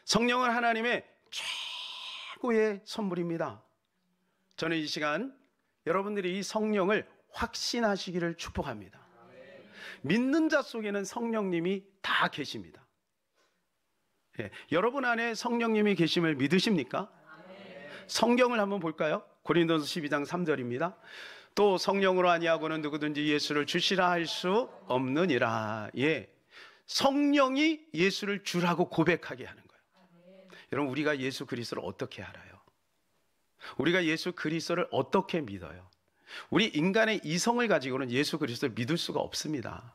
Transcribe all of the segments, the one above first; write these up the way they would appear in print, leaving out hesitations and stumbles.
성령은 하나님의 최고의 선물입니다. 저는 이 시간 여러분들이 이 성령을 확신하시기를 축복합니다. 믿는 자 속에는 성령님이 다 계십니다. 예, 여러분 안에 성령님이 계심을 믿으십니까? 성경을 한번 볼까요? 고린도서 12장 3절입니다. 또 성령으로 아니하고는 누구든지 예수를 주시라 할 수 없느니라. 예, 성령이 예수를 주라고 고백하게 하는 거예요. 여러분, 우리가 예수 그리스도를 어떻게 알아요? 우리가 예수 그리스도를 어떻게 믿어요? 우리 인간의 이성을 가지고는 예수 그리스도를 믿을 수가 없습니다.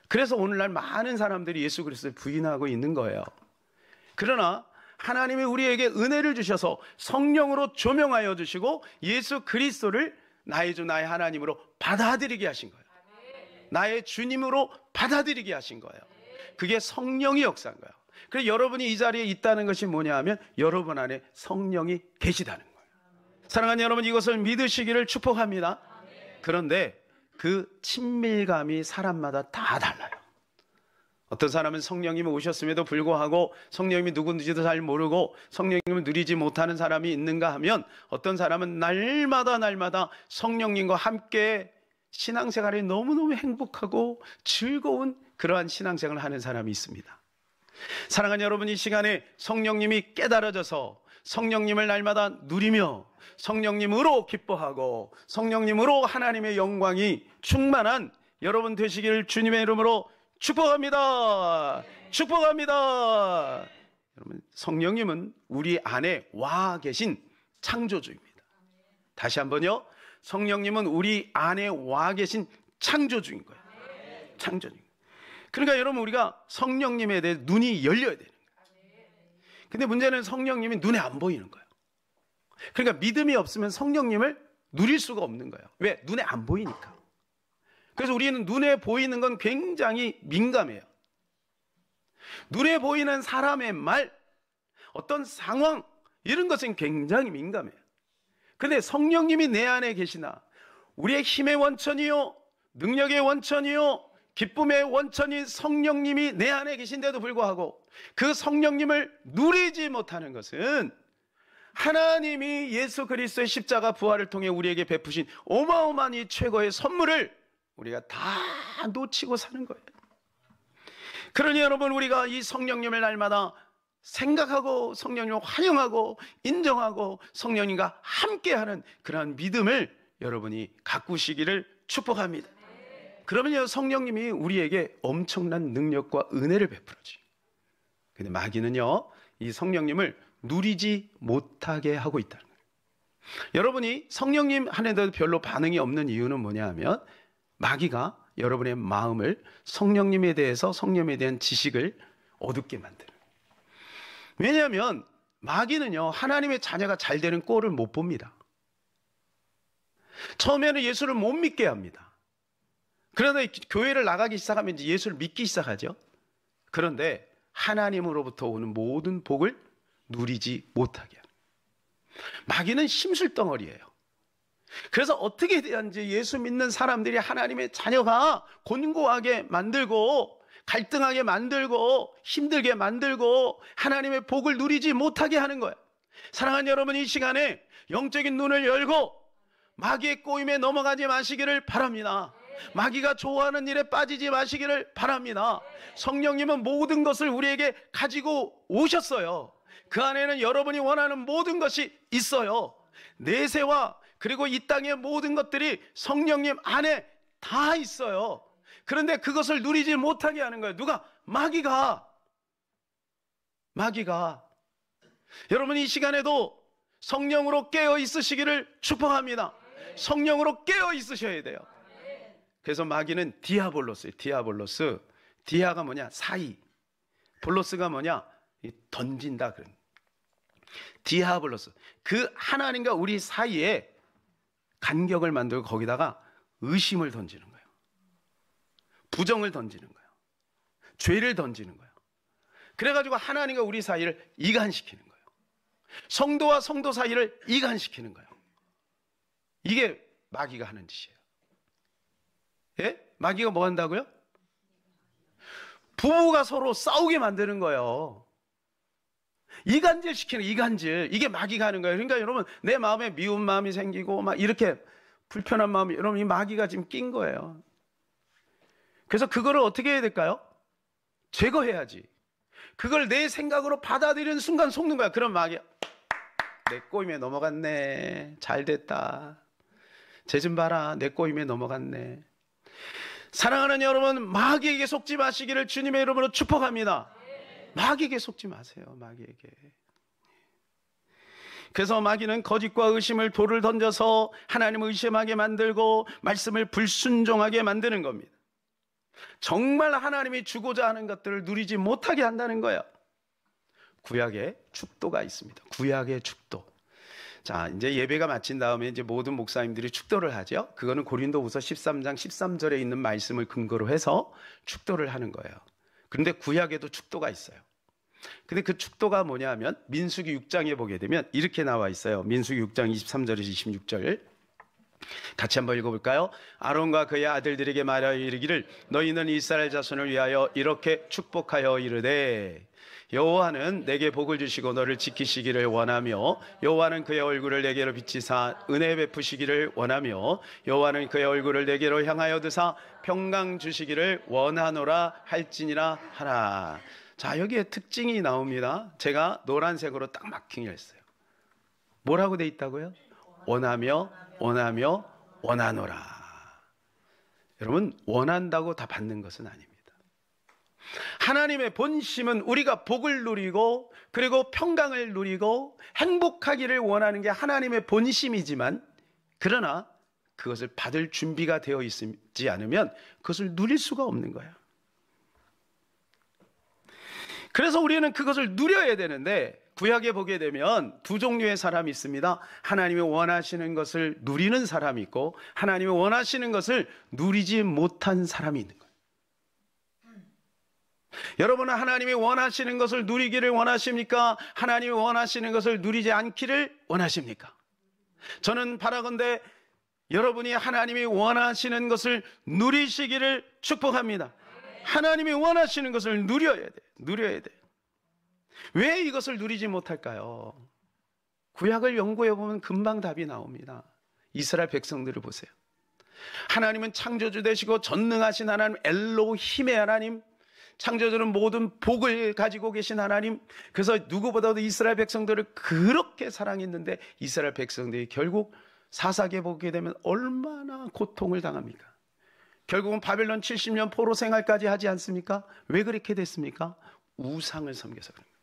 그래서 오늘날 많은 사람들이 예수 그리스도를 부인하고 있는 거예요. 그러나 하나님이 우리에게 은혜를 주셔서 성령으로 조명하여 주시고 예수 그리스도를 나의 주 나의 하나님으로 받아들이게 하신 거예요. 나의 주님으로 받아들이게 하신 거예요. 그게 성령이 역사한 거예요. 그래서 여러분이 이 자리에 있다는 것이 뭐냐 하면 여러분 안에 성령이 계시다는 거예요. 사랑하는 여러분, 이것을 믿으시기를 축복합니다. 그런데 그 친밀감이 사람마다 다 달라요. 어떤 사람은 성령님이 오셨음에도 불구하고 성령님이 누군지도 잘 모르고 성령님을 누리지 못하는 사람이 있는가 하면, 어떤 사람은 날마다 성령님과 함께 신앙생활이 너무너무 행복하고 즐거운 그러한 신앙생활을 하는 사람이 있습니다. 사랑하는 여러분, 이 시간에 성령님이 깨달아져서 성령님을 날마다 누리며 성령님으로 기뻐하고 성령님으로 하나님의 영광이 충만한 여러분 되시기를 주님의 이름으로 축복합니다. 축복합니다. 여러분, 성령님은 우리 안에 와 계신 창조주입니다. 다시 한번요. 성령님은 우리 안에 와 계신 창조주인 거예요. 창조주. 그러니까 여러분, 우리가 성령님에 대해 눈이 열려야 되는 거예요. 근데 문제는 성령님이 눈에 안 보이는 거예요. 그러니까 믿음이 없으면 성령님을 누릴 수가 없는 거예요. 왜? 눈에 안 보이니까. 그래서 우리는 눈에 보이는 건 굉장히 민감해요. 눈에 보이는 사람의 말, 어떤 상황, 이런 것은 굉장히 민감해요. 그런데 성령님이 내 안에 계시나, 우리의 힘의 원천이요, 능력의 원천이요, 기쁨의 원천인 성령님이 내 안에 계신데도 불구하고 그 성령님을 누리지 못하는 것은 하나님이 예수 그리스도의 십자가 부활을 통해 우리에게 베푸신 어마어마한 이 최고의 선물을 우리가 다 놓치고 사는 거예요. 그러니 여러분, 우리가 이 성령님을 날마다 생각하고 성령님을 환영하고 인정하고 성령님과 함께하는 그러한 믿음을 여러분이 가꾸시기를 축복합니다. 그러면요, 성령님이 우리에게 엄청난 능력과 은혜를 베풀어줘요. 근데 마귀는요, 이 성령님을 누리지 못하게 하고 있다는 거예요. 여러분이 성령님 안에도 별로 반응이 없는 이유는 뭐냐 하면, 마귀가 여러분의 마음을 성령님에 대해서, 성령님에 대한 지식을 어둡게 만들어요. 왜냐하면 마귀는요, 하나님의 자녀가 잘 되는 꼴을 못 봅니다. 처음에는 예수를 못 믿게 합니다. 그러나 교회를 나가기 시작하면 이제 예수를 믿기 시작하죠. 그런데 하나님으로부터 오는 모든 복을 누리지 못하게 하는, 마귀는 심술덩어리예요. 그래서 어떻게 해야지 예수 믿는 사람들이 하나님의 자녀가 곤고하게 만들고 갈등하게 만들고 힘들게 만들고 하나님의 복을 누리지 못하게 하는 거예요. 사랑하는 여러분, 이 시간에 영적인 눈을 열고 마귀의 꼬임에 넘어가지 마시기를 바랍니다. 마귀가 좋아하는 일에 빠지지 마시기를 바랍니다. 성령님은 모든 것을 우리에게 가지고 오셨어요. 그 안에는 여러분이 원하는 모든 것이 있어요. 내세와 그리고 이 땅의 모든 것들이 성령님 안에 다 있어요. 그런데 그것을 누리지 못하게 하는 거예요. 누가? 마귀가. 여러분, 이 시간에도 성령으로 깨어 있으시기를 축복합니다. 성령으로 깨어 있으셔야 돼요. 그래서 마귀는 디아볼로스예요. 디아볼로스. 디아가 뭐냐? 사이. 볼로스가 뭐냐? 던진다. 그런. 디아볼로스. 그 하나님과 우리 사이에 간격을 만들고 거기다가 의심을 던지는 거예요. 부정을 던지는 거예요. 죄를 던지는 거예요. 그래가지고 하나님과 우리 사이를 이간시키는 거예요. 성도와 성도 사이를 이간시키는 거예요. 이게 마귀가 하는 짓이에요. 예? 마귀가 뭐 한다고요? 부부가 서로 싸우게 만드는 거예요. 이간질 시키는 이간질. 이게 마귀가 하는 거예요. 그러니까 여러분, 내 마음에 미운 마음이 생기고 막 이렇게 불편한 마음이, 여러분, 이 마귀가 지금 낀 거예요. 그래서 그거를 어떻게 해야 될까요? 제거해야지. 그걸 내 생각으로 받아들이는 순간 속는 거야. 그럼 마귀야, 내 꼬임에 넘어갔네. 잘 됐다. 쟤 좀 봐라. 내 꼬임에 넘어갔네. 사랑하는 여러분, 마귀에게 속지 마시기를 주님의 이름으로 축복합니다. 마귀에게 속지 마세요. 마귀에게. 그래서 마귀는 거짓과 의심을 돌을 던져서 하나님을 의심하게 만들고 말씀을 불순종하게 만드는 겁니다. 정말 하나님이 주고자 하는 것들을 누리지 못하게 한다는 거예요. 구약에 축도가 있습니다. 구약의 축도. 자, 이제 예배가 마친 다음에 이제 모든 목사님들이 축도를 하죠. 그거는 고린도후서 13장 13절에 있는 말씀을 근거로 해서 축도를 하는 거예요. 그런데 구약에도 축도가 있어요. 근데 그 축도가 뭐냐면 민수기 6장에 보게 되면 이렇게 나와 있어요. 민수기 6장 23절에서 26절 같이 한번 읽어볼까요? 아론과 그의 아들들에게 말하여 이르기를 너희는 이스라엘 자손을 위하여 이렇게 축복하여 이르되 여호와는 내게 복을 주시고 너를 지키시기를 원하며 여호와는 그의 얼굴을 내게로 비치사 은혜 베푸시기를 원하며 여호와는 그의 얼굴을 내게로 향하여 드사 평강 주시기를 원하노라 할지니라 하라. 자, 여기에 특징이 나옵니다. 제가 노란색으로 딱 마킹을 했어요. 뭐라고 돼 있다고요? 원하며 원하며 원하노라. 여러분, 원한다고 다 받는 것은 아닙니다. 하나님의 본심은 우리가 복을 누리고 그리고 평강을 누리고 행복하기를 원하는 게 하나님의 본심이지만, 그러나 그것을 받을 준비가 되어 있지 않으면 그것을 누릴 수가 없는 거예요. 그래서 우리는 그것을 누려야 되는데, 구약에 보게 되면 두 종류의 사람이 있습니다. 하나님이 원하시는 것을 누리는 사람이 있고 하나님이 원하시는 것을 누리지 못한 사람이 있는 거예요. 여러분은 하나님이 원하시는 것을 누리기를 원하십니까? 하나님이 원하시는 것을 누리지 않기를 원하십니까? 저는 바라건대 여러분이 하나님이 원하시는 것을 누리시기를 축복합니다. 하나님이 원하시는 것을 누려야 돼. 누려야 돼. 왜 이것을 누리지 못할까요? 구약을 연구해 보면 금방 답이 나옵니다. 이스라엘 백성들을 보세요. 하나님은 창조주 되시고 전능하신 하나님, 엘로힘의 하나님, 창조주는 모든 복을 가지고 계신 하나님. 그래서 누구보다도 이스라엘 백성들을 그렇게 사랑했는데 이스라엘 백성들이 결국 사사기에 보게 되면 얼마나 고통을 당합니까? 결국은 바벨론 70년 포로 생활까지 하지 않습니까? 왜 그렇게 됐습니까? 우상을 섬겨서 그런 거예요.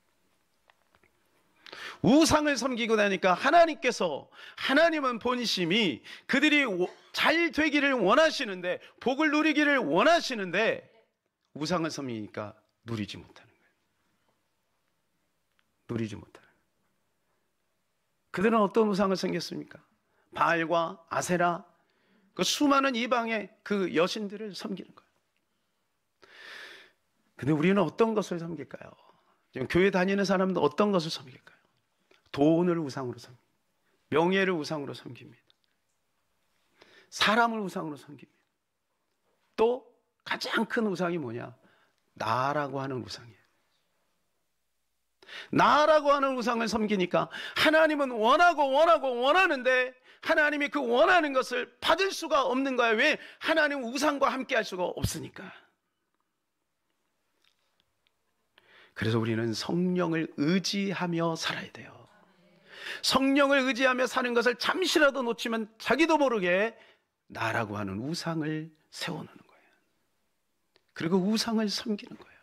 우상을 섬기고 나니까 하나님은 본심이 그들이 잘 되기를 원하시는데, 복을 누리기를 원하시는데 우상을 섬기니까 누리지 못하는 거예요. 누리지 못하는 거예요. 그들은 어떤 우상을 섬겼습니까? 바알과 아세라, 그 수많은 이방의 그 여신들을 섬기는 거예요. 근데 우리는 어떤 것을 섬길까요? 지금 교회 다니는 사람도 어떤 것을 섬길까요? 돈을 우상으로 섬깁니다. 명예를 우상으로 섬깁니다. 사람을 우상으로 섬깁니다. 또 가장 큰 우상이 뭐냐? 나라고 하는 우상이에요. 나라고 하는 우상을 섬기니까 하나님은 원하는데 하나님이 그 원하는 것을 받을 수가 없는 거예요. 왜? 하나님은 우상과 함께 할 수가 없으니까. 그래서 우리는 성령을 의지하며 살아야 돼요. 성령을 의지하며 사는 것을 잠시라도 놓치면 자기도 모르게 나라고 하는 우상을 세워놓는 거예요. 그리고 우상을 섬기는 거예요.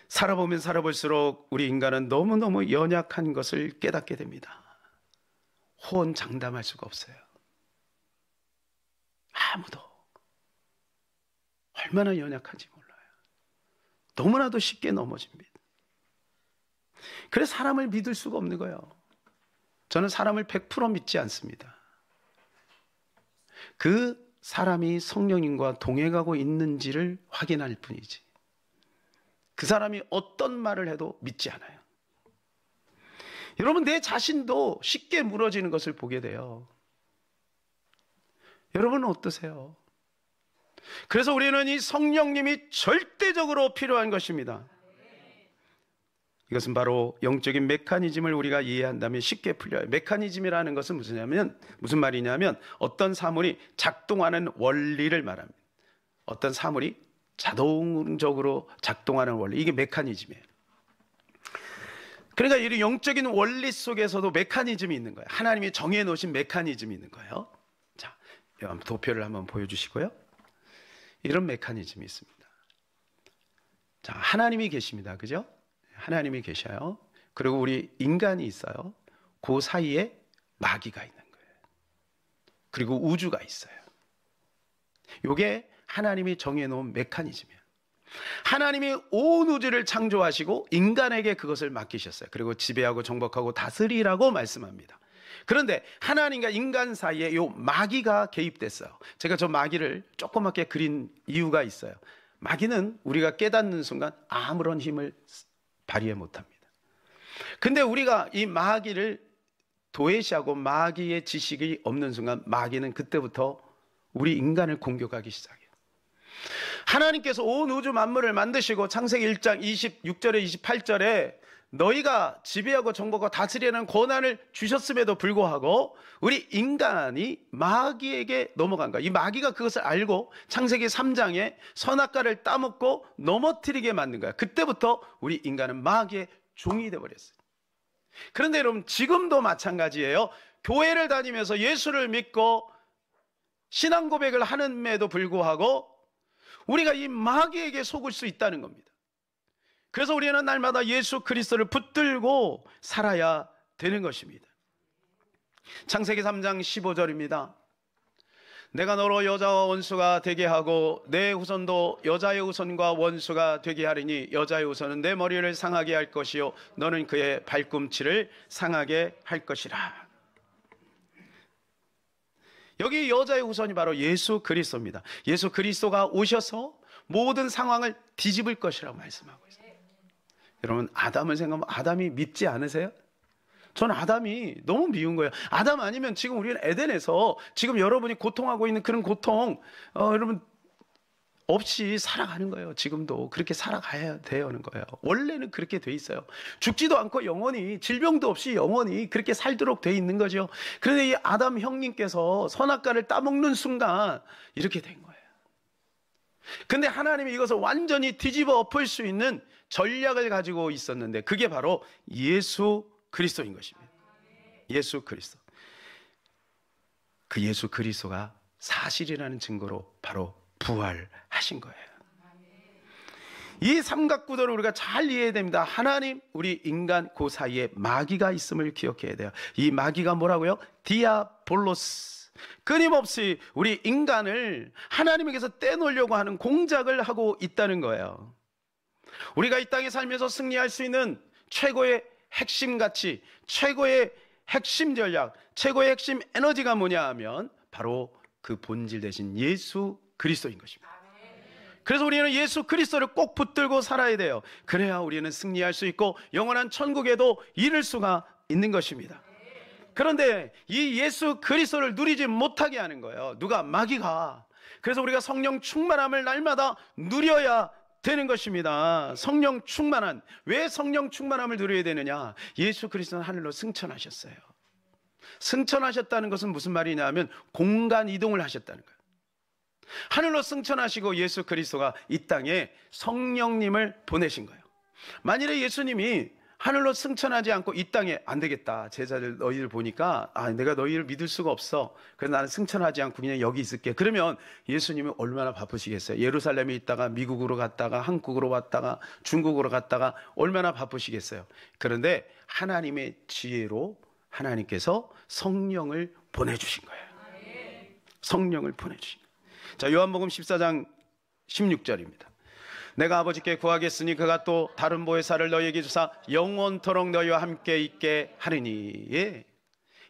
살아보면 살아볼수록 우리 인간은 너무너무 연약한 것을 깨닫게 됩니다. 호언장담할 수가 없어요. 아무도 얼마나 연약한지 몰라요. 너무나도 쉽게 넘어집니다. 그래서 사람을 믿을 수가 없는 거예요. 저는 사람을 100% 믿지 않습니다. 그 사람이 성령님과 동행하고 있는지를 확인할 뿐이지, 그 사람이 어떤 말을 해도 믿지 않아요. 여러분, 내 자신도 쉽게 무너지는 것을 보게 돼요. 여러분은 어떠세요? 그래서 우리는 이 성령님이 절대적으로 필요한 것입니다. 이것은 바로 영적인 메커니즘을 우리가 이해한다면 쉽게 풀려요. 메커니즘이라는 것은 무슨 말이냐면 어떤 사물이 작동하는 원리를 말합니다. 어떤 사물이 자동적으로 작동하는 원리, 이게 메커니즘이에요. 그러니까 이 영적인 원리 속에서도 메커니즘이 있는 거예요. 하나님이 정해 놓으신 메커니즘이 있는 거예요. 자, 도표를 한번 보여주시고요. 이런 메커니즘이 있습니다. 자, 하나님이 계십니다. 그죠? 하나님이 계셔요. 그리고 우리 인간이 있어요. 그 사이에 마귀가 있는 거예요. 그리고 우주가 있어요. 이게 하나님이 정해놓은 메커니즘이에요. 하나님이 온 우주를 창조하시고 인간에게 그것을 맡기셨어요. 그리고 지배하고 정복하고 다스리라고 말씀합니다. 그런데 하나님과 인간 사이에 이 마귀가 개입됐어요. 제가 저 마귀를 조그맣게 그린 이유가 있어요. 마귀는 우리가 깨닫는 순간 아무런 힘을 발휘 못합니다. 근데 우리가 이 마귀를 도외시하고 마귀의 지식이 없는 순간 마귀는 그때부터 우리 인간을 공격하기 시작해요. 하나님께서 온 우주 만물을 만드시고 창세기 1장 26절에 28절에 너희가 지배하고 정복하고 다스리는 권한을 주셨음에도 불구하고 우리 인간이 마귀에게 넘어간 거야. 이 마귀가 그것을 알고 창세기 3장에 선악과를 따먹고 넘어뜨리게 만든 거야. 그때부터 우리 인간은 마귀의 종이 되어버렸어요. 그런데 여러분, 지금도 마찬가지예요. 교회를 다니면서 예수를 믿고 신앙 고백을 하는데도 불구하고 우리가 이 마귀에게 속을 수 있다는 겁니다. 그래서 우리는 날마다 예수 그리스도를 붙들고 살아야 되는 것입니다. 창세기 3장 15절입니다. 내가 너로 여자와 원수가 되게 하고 내 후손도 여자의 후손과 원수가 되게 하리니 여자의 후손은 내 머리를 상하게 할 것이요 너는 그의 발꿈치를 상하게 할 것이라. 여기 여자의 후손이 바로 예수 그리스도입니다. 예수 그리스도가 오셔서 모든 상황을 뒤집을 것이라고 말씀하고 있어요. 여러분, 아담을 생각하면 아담이 밉지 않으세요? 전 아담이 너무 미운 거예요. 아담 아니면 지금 우리는 에덴에서 지금 여러분이 고통하고 있는 그런 고통 여러분 없이 살아가는 거예요. 지금도 그렇게 살아가야 되는 거예요. 원래는 그렇게 돼 있어요. 죽지도 않고 영원히, 질병도 없이 영원히 그렇게 살도록 돼 있는 거죠. 그런데 이 아담 형님께서 선악과를 따먹는 순간 이렇게 된 거예요. 근데 하나님이 이것을 완전히 뒤집어 엎을 수 있는 전략을 가지고 있었는데 그게 바로 예수 그리스도인 것입니다. 예수 그리스도. 그 예수 그리스도가 사실이라는 증거로 바로 부활하신 거예요. 이 삼각구도를 우리가 잘 이해해야 됩니다. 하나님, 우리 인간 그 사이에 마귀가 있음을 기억해야 돼요. 이 마귀가 뭐라고요? 디아볼로스. 끊임없이 우리 인간을 하나님에게서 떼놓으려고 하는 공작을 하고 있다는 거예요. 우리가 이 땅에 살면서 승리할 수 있는 최고의 핵심 가치, 최고의 핵심 전략, 최고의 핵심 에너지가 뭐냐 하면 바로 그 본질 대신 예수 그리스도인 것입니다. 그래서 우리는 예수 그리스도를 꼭 붙들고 살아야 돼요. 그래야 우리는 승리할 수 있고 영원한 천국에도 이를 수가 있는 것입니다. 그런데 이 예수 그리스도를 누리지 못하게 하는 거예요. 누가? 마귀가. 그래서 우리가 성령 충만함을 날마다 누려야 되는 것입니다. 성령 충만한. 왜 성령 충만함을 누려야 되느냐? 예수 그리스도는 하늘로 승천하셨어요. 승천하셨다는 것은 무슨 말이냐 하면 공간 이동을 하셨다는 거예요. 하늘로 승천하시고 예수 그리스도가 이 땅에 성령님을 보내신 거예요. 만일에 예수님이 하늘로 승천하지 않고 이 땅에 안 되겠다, 제자들 너희를 보니까 내가 너희를 믿을 수가 없어, 그래서 나는 승천하지 않고 그냥 여기 있을게. 그러면 예수님은 얼마나 바쁘시겠어요? 예루살렘에 있다가 미국으로 갔다가 한국으로 왔다가 중국으로 갔다가 얼마나 바쁘시겠어요? 그런데 하나님의 지혜로 하나님께서 성령을 보내주신 거예요. 성령을 보내주신 거예요. 자, 요한복음 14장 16절입니다. 내가 아버지께 구하겠으니 그가 또 다른 보혜사를 너희에게 주사 영원토록 너희와 함께 있게 하리니. 예.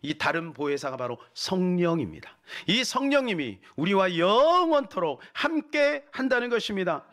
이 다른 보혜사가 바로 성령입니다. 이 성령님이 우리와 영원토록 함께 한다는 것입니다.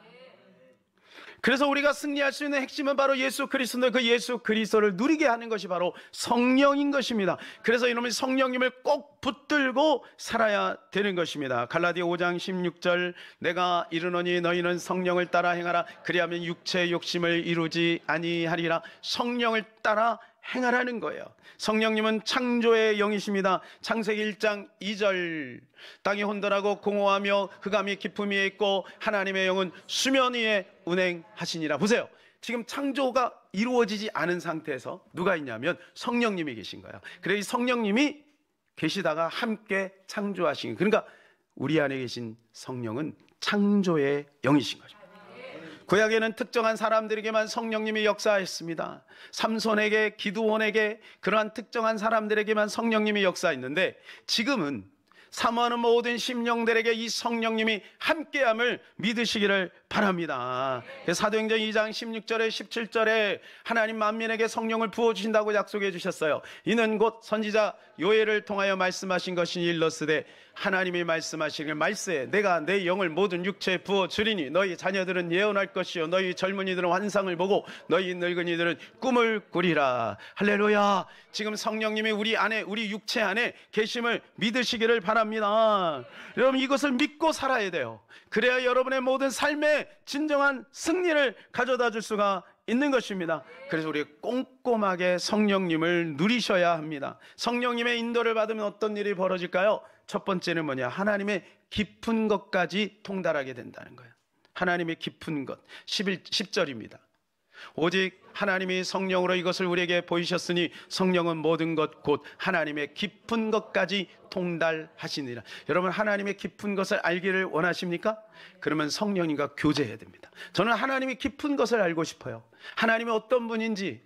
그래서 우리가 승리할 수 있는 핵심은 바로 예수 그리스도인데 그 예수 그리스도를 누리게 하는 것이 바로 성령인 것입니다. 그래서 이놈의 성령님을 꼭 붙들고 살아야 되는 것입니다. 갈라디아 5장 16절 내가 이르노니 너희는 성령을 따라 행하라 그리하면 육체의 욕심을 이루지 아니하리라. 성령을 따라 행하라는 거예요. 성령님은 창조의 영이십니다. 창세기 1장 2절 땅이 혼돈하고 공허하며 흑암이 깊음 위에 있고 하나님의 영은 수면 위에 운행하시니라. 보세요. 지금 창조가 이루어지지 않은 상태에서 누가 있냐면 성령님이 계신 거예요. 그래서 이 성령님이 계시다가 함께 창조하신, 그러니까 우리 안에 계신 성령은 창조의 영이신 거죠. 구약에는 특정한 사람들에게만 성령님이 역사했습니다. 삼손에게, 기드온에게, 그러한 특정한 사람들에게만 성령님이 역사했는데 지금은 사모하는 모든 심령들에게 이 성령님이 함께함을 믿으시기를 바랍니다. 사도행전 2장 16절에 17절에 하나님 만민에게 성령을 부어주신다고 약속해 주셨어요. 이는 곧 선지자 요엘을 통하여 말씀하신 것이니 일러스되 하나님이 말씀하시길 말세에 내가 내 영을 모든 육체에 부어주리니 너희 자녀들은 예언할 것이요 너희 젊은이들은 환상을 보고 너희 늙은이들은 꿈을 꾸리라. 할렐루야. 지금 성령님이 우리 안에, 우리 육체 안에 계심을 믿으시기를 바랍니다. 여러분 이것을 믿고 살아야 돼요. 그래야 여러분의 모든 삶에 진정한 승리를 가져다 줄 수가 있는 것입니다. 그래서 우리 꼼꼼하게 성령님을 누리셔야 합니다. 성령님의 인도를 받으면 어떤 일이 벌어질까요? 첫 번째는 뭐냐? 하나님의 깊은 것까지 통달하게 된다는 거예요. 하나님의 깊은 것. 10절입니다. 오직 하나님이 성령으로 이것을 우리에게 보이셨으니 성령은 모든 것 곧 하나님의 깊은 것까지 통달하시니라. 여러분 하나님의 깊은 것을 알기를 원하십니까? 그러면 성령님과 교제해야 됩니다. 저는 하나님이 깊은 것을 알고 싶어요. 하나님이 어떤 분인지,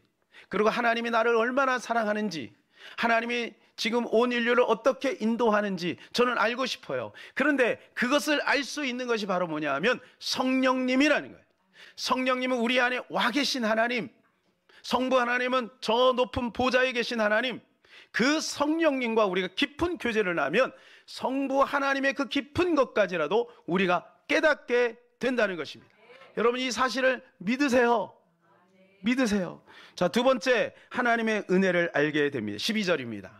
그리고 하나님이 나를 얼마나 사랑하는지, 하나님이 지금 온 인류를 어떻게 인도하는지 저는 알고 싶어요. 그런데 그것을 알 수 있는 것이 바로 뭐냐 하면 성령님이라는 거예요. 성령님은 우리 안에 와 계신 하나님, 성부 하나님은 저 높은 보좌에 계신 하나님, 그 성령님과 우리가 깊은 교제를 하면 성부 하나님의 그 깊은 것까지라도 우리가 깨닫게 된다는 것입니다. 여러분 이 사실을 믿으세요. 믿으세요. 자, 두 번째, 하나님의 은혜를 알게 됩니다. 12절입니다.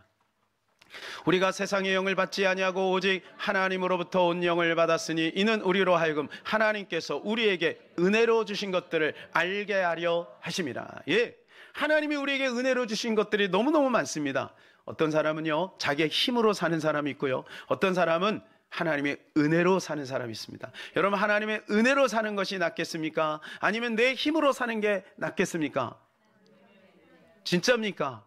우리가 세상의 영을 받지 아니하고 오직 하나님으로부터 온 영을 받았으니 이는 우리로 하여금 하나님께서 우리에게 은혜로 주신 것들을 알게 하려 하심이라. 예, 하나님이 우리에게 은혜로 주신 것들이 너무너무 많습니다. 어떤 사람은요 자기의 힘으로 사는 사람이 있고요, 어떤 사람은 하나님의 은혜로 사는 사람이 있습니다. 여러분 하나님의 은혜로 사는 것이 낫겠습니까? 아니면 내 힘으로 사는 게 낫겠습니까? 진짜입니까?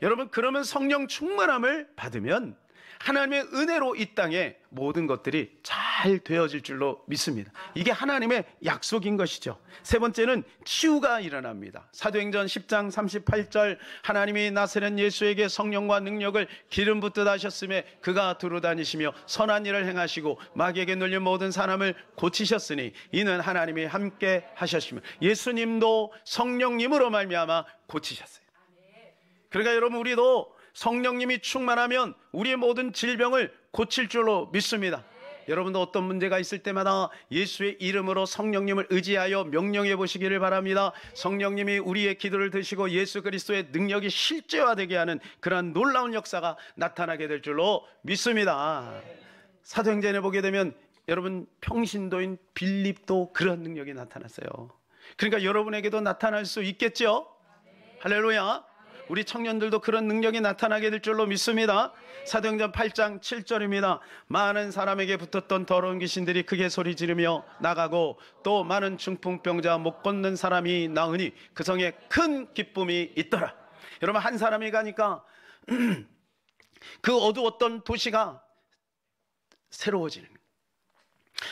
여러분 그러면 성령 충만함을 받으면 하나님의 은혜로 이 땅에 모든 것들이 잘 되어질 줄로 믿습니다. 이게 하나님의 약속인 것이죠. 세 번째는 치유가 일어납니다. 사도행전 10장 38절 하나님이 나사렛 예수에게 성령과 능력을 기름 붓듯 하셨음에 그가 두루다니시며 선한 일을 행하시고 마귀에게 눌린 모든 사람을 고치셨으니 이는 하나님이 함께 하셨으며 예수님도 성령님으로 말미암아 고치셨어요. 그러니까 여러분 우리도 성령님이 충만하면 우리의 모든 질병을 고칠 줄로 믿습니다. 여러분도 어떤 문제가 있을 때마다 예수의 이름으로 성령님을 의지하여 명령해 보시기를 바랍니다. 성령님이 우리의 기도를 드시고 예수 그리스도의 능력이 실제화되게 하는 그러한 놀라운 역사가 나타나게 될 줄로 믿습니다. 사도행전에 보게 되면 여러분 평신도인 빌립도 그런 능력이 나타났어요. 그러니까 여러분에게도 나타날 수 있겠죠? 할렐루야. 우리 청년들도 그런 능력이 나타나게 될 줄로 믿습니다. 사도행전 8장 7절입니다. 많은 사람에게 붙었던 더러운 귀신들이 크게 소리 지르며 나가고 또 많은 중풍병자 못 걷는 사람이 나으니 그 성에 큰 기쁨이 있더라. 여러분 한 사람이 가니까 그 어두웠던 도시가 새로워지는 거예요.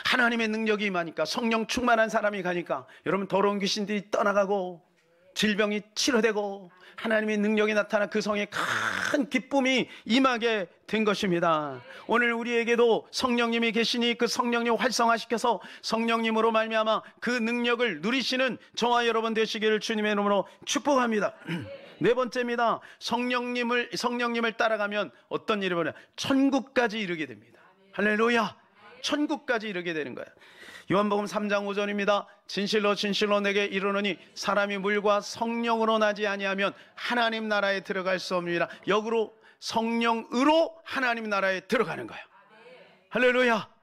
하나님의 능력이 임하니까, 성령 충만한 사람이 가니까 여러분 더러운 귀신들이 떠나가고 질병이 치료되고 하나님의 능력이 나타나 그 성에 큰 기쁨이 임하게 된 것입니다. 오늘 우리에게도 성령님이 계시니 그 성령님 활성화시켜서 성령님으로 말미암아 그 능력을 누리시는 저와 여러분 되시기를 주님의 이름으로 축복합니다. 네 번째입니다. 성령님을 따라가면 어떤 일이 벌어요? 천국까지 이르게 됩니다. 할렐루야. 천국까지 이르게 되는 거예요. 요한복음 3장 5절입니다. 진실로 진실로 내게 이르노니 사람이 물과 성령으로 나지 아니하면 하나님 나라에 들어갈 수 없느니라. 역으로 성령으로 하나님 나라에 들어가는 거예요. 할렐루야.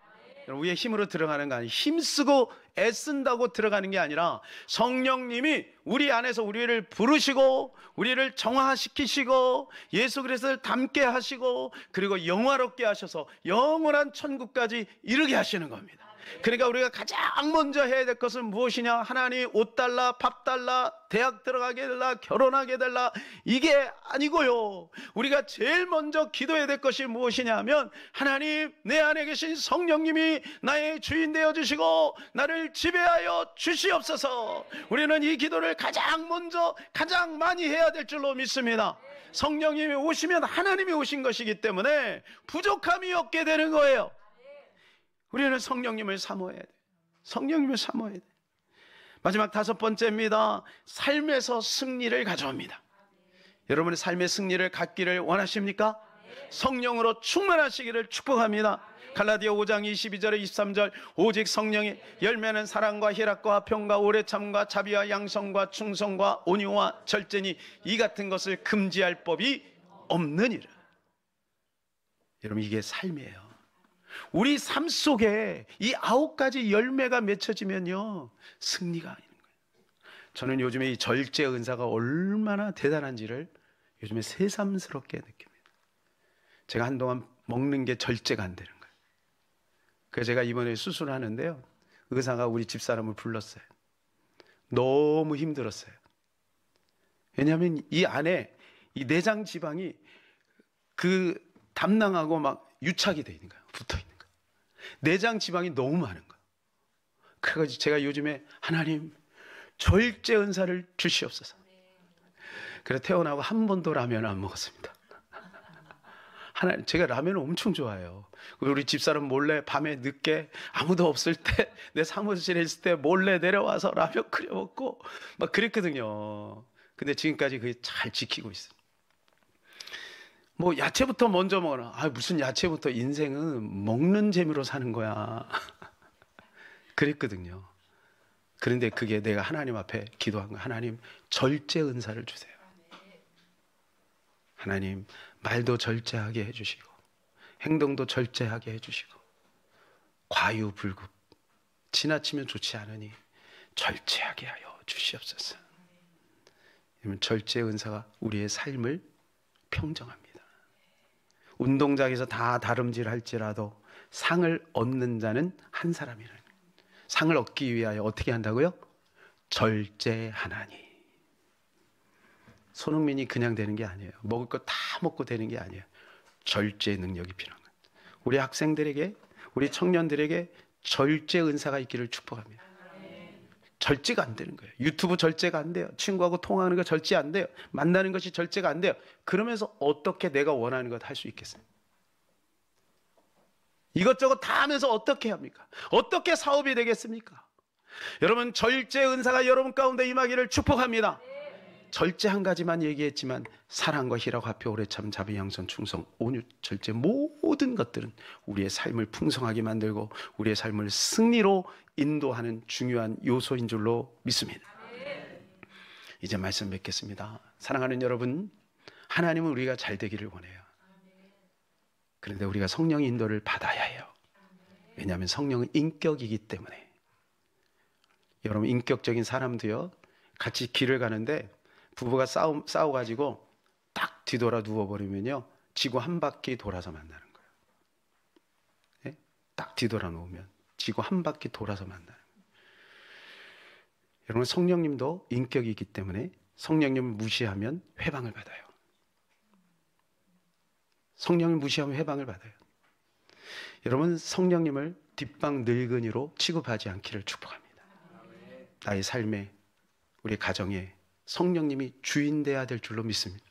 우리의 힘으로 들어가는 거 아니에요. 힘쓰고 애쓴다고 들어가는 게 아니라 성령님이 우리 안에서 우리를 부르시고 우리를 정화시키시고 예수 그리스도를 닮게 하시고 그리고 영화롭게 하셔서 영원한 천국까지 이르게 하시는 겁니다. 그러니까 우리가 가장 먼저 해야 될 것은 무엇이냐? 하나님 옷 달라, 밥 달라, 대학 들어가게 달라, 결혼하게 달라, 이게 아니고요. 우리가 제일 먼저 기도해야 될 것이 무엇이냐 하면 하나님, 내 안에 계신 성령님이 나의 주인 되어 주시고 나를 지배하여 주시옵소서. 우리는 이 기도를 가장 먼저 가장 많이 해야 될 줄로 믿습니다. 성령님이 오시면 하나님이 오신 것이기 때문에 부족함이 없게 되는 거예요. 우리는 성령님을 사모해야 돼. 성령님을 사모해야 돼. 마지막 5번째입니다. 삶에서 승리를 가져옵니다. 여러분의 삶의 승리를 갖기를 원하십니까? 성령으로 충만하시기를 축복합니다. 갈라디아 5장 22절에 23절 오직 성령의 열매는 사랑과 희락과 화평과 오래참과 자비와 양성과 충성과 온유와 절제니 이 같은 것을 금지할 법이 없느니라. 여러분, 이게 삶이에요. 우리 삶 속에 이 9가지 열매가 맺혀지면요, 승리가 아닌 거예요. 저는 요즘에 이 절제 은사가 얼마나 대단한지를 요즘에 새삼스럽게 느낍니다. 제가 한동안 먹는 게 절제가 안 되는 거예요. 그래서 제가 이번에 수술을 하는데요, 의사가 우리 집사람을 불렀어요. 너무 힘들었어요. 왜냐하면 이 안에 이 내장 지방이 그 담낭하고 막 유착이 돼 있는 거예요. 붙어 있는 거예요. 내장 지방이 너무 많은 거예요. 그래가지고 제가 요즘에 하나님 절제 은사를 주시옵소서. 그래서 태어나고 한 번도 라면을 안 먹었습니다. 하나님, 제가 라면을 엄청 좋아해요. 우리 집사람 몰래 밤에 늦게 아무도 없을 때 내 사무실에 있을 때 몰래 내려와서 라면 끓여 먹고 막 그랬거든요. 근데 지금까지 그게 잘 지키고 있어요. 뭐 야채부터 먼저 먹어라. 아, 무슨 야채부터, 인생은 먹는 재미로 사는 거야. 그랬거든요. 그런데 그게 내가 하나님 앞에 기도한 거야. 하나님 절제 은사를 주세요. 하나님 말도 절제하게 해주시고 행동도 절제하게 해주시고 과유불급, 지나치면 좋지 않으니 절제하게 하여 주시옵소서. 절제 은사가 우리의 삶을 평정합니다. 운동장에서 다 다름질할지라도 상을 얻는 자는 한 사람이라는, 상을 얻기 위하여 어떻게 한다고요? 절제하나니. 손흥민이 그냥 되는 게 아니에요. 먹을 거 다 먹고 되는 게 아니에요. 절제 능력이 필요한 거예요. 우리 학생들에게, 우리 청년들에게 절제 은사가 있기를 축복합니다. 절제가 안 되는 거예요. 유튜브 절제가 안 돼요. 친구하고 통화하는 거 절제 안 돼요. 만나는 것이 절제가 안 돼요. 그러면서 어떻게 내가 원하는 것 할 수 있겠어요? 이것저것 다 하면서 어떻게 합니까? 어떻게 사업이 되겠습니까? 여러분, 절제 은사가 여러분 가운데 임하기를 축복합니다. 절제 한 가지만 얘기했지만 사랑과 희락, 화평, 오래참, 자비, 양선, 충성, 온유, 절제 모든 것들은 우리의 삶을 풍성하게 만들고 우리의 삶을 승리로 인도하는 중요한 요소인 줄로 믿습니다. 이제 말씀 맺겠습니다. 사랑하는 여러분, 하나님은 우리가 잘 되기를 원해요. 그런데 우리가 성령의 인도를 받아야 해요. 왜냐하면 성령은 인격이기 때문에. 여러분, 인격적인 사람도요, 같이 길을 가는데 부부가 싸워가지고 딱 뒤돌아 누워버리면요, 지구 한 바퀴 돌아서 만나는 거예요. 네? 딱 뒤돌아 놓으면 지구 한 바퀴 돌아서 만나는 거예요. 여러분, 성령님도 인격이기 때문에 성령님을 무시하면 회방을 받아요. 성령을 무시하면 회방을 받아요. 여러분, 성령님을 뒷방 늙은이로 취급하지 않기를 축복합니다. 나의 삶에, 우리 가정에 성령님이 주인 되어야 될 줄로 믿습니다.